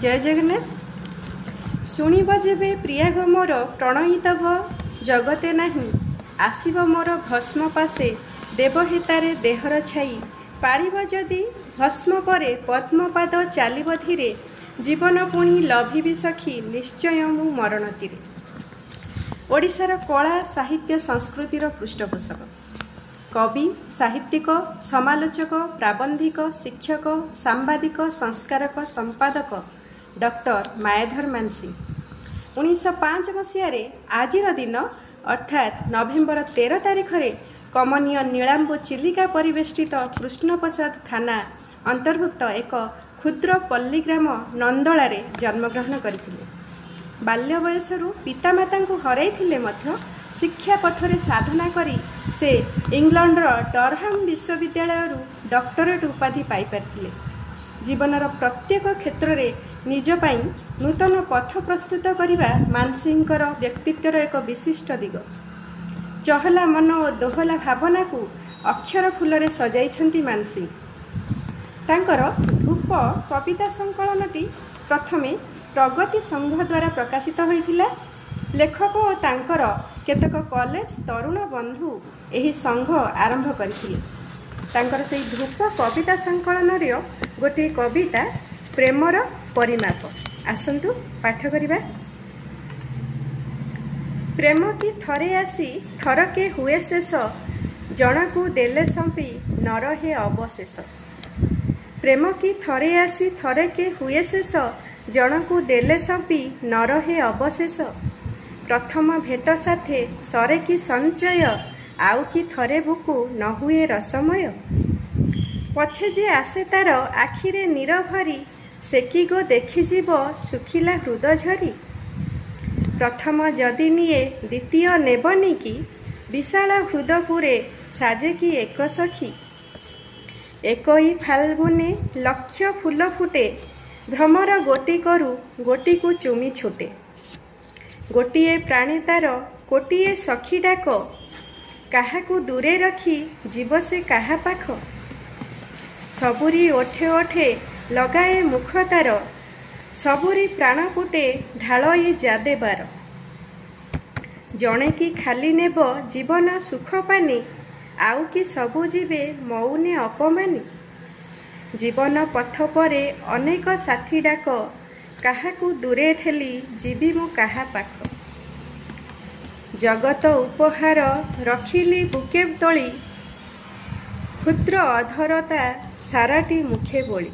जय जगन्नाथ। शुणिब जेबे प्रियाग मोर प्रणयितव जगते नाही, आसिब मोर भस्म पासे देवहितारे देहर छाई, पारिब जदि भस्म परे पद्मपाद चालिब धीरे, जीवन पुणी लभिबि सखी निश्चय मु मरण तीरे। ओडिशार कला साहित्य संस्कृतिर पृष्ठपोषक कवि, साहित्यिक, समालोचक, प्राबंधिक, शिक्षक, सांबादिक, संस्कारक, संपादक डॉक्टर मायाधर मानसिंह 1905 मसीह आजिर दिन अर्थात नवेम्बर 13 तारिख कमनीय नीलांबू चिलिका परिवेष्टित कृष्णप्रसाद थाना अंतर्भुक्त एक क्षुद्र पल्लीग्राम नंदलारे जन्मग्रहण करथिले। बाल्य बयसरू पितामाता को हराइथिले मध्य शिक्षा पथरे साधना करी से इंग्लैंडर डरहाम विश्वविद्यालय डॉक्टरेट उपाधि पाई पारिथिले। जीवनर प्रत्येक क्षेत्र में निज पाई नूतन पथ प्रस्तुत करने मानसिंहर व्यक्तित्वर एक विशिष्ट दिग। चहला मन और दोहला भावना को अक्षर फूल सजाई मानसिंह। तांकर धूप कविता संकलनटी प्रथमे प्रगति संघ द्वारा प्रकाशित होइथिला। लेखक और तांकर केतक कॉलेज तरुण बंधु एही संघ आरंभ करथिले। तांकर से धूप कविता संकलन गोटे कविता प्रेमर परिमाप। आसंतु पाठ करिबा। प्रेम की थरे आसी थरके हुए शेष, जणकू देले संपी न रहे अवशेष। प्रेम की थरे आसी थरके हुए शेष, जणकू देले संपी न रहे अवशेष। प्रथम भेट साथे सरे की संचय, आउ की थरे बुकु न हुए रसमय। पछे जे आसे तार आखिरे नीर भरी, सेकी गो देखी जीव सुखिला हृद झरी। प्रथम जदि निये द्वितीय नेबनी की, विशाल हृदपुरे साजे की एक सखी। एकई फाल्गुने लक्ष फूल फुटे, भ्रमर गोटी करू गोटी को चुमी छुटे। गोटिए प्राणी तार कोटिए सखी डाक, काहाकू दूरे रखी जीव से काहा पाख। सबुरी ओठे ओठे लगाए मुख तार, सबुरी प्राण फुटे ढालई जादे बार। जणे की खाली नेब जीवन सुख पानी, आउ कि सबु जीवे मौने अपमानी। जीवन पथ परे अनेक साथी डाक, काहाकू दूरे ठेली जीवी मु काहा पाख। जगत उपहार रखिली बुके तोली, क्षुद्र अधरता साराटी मुखे बोली।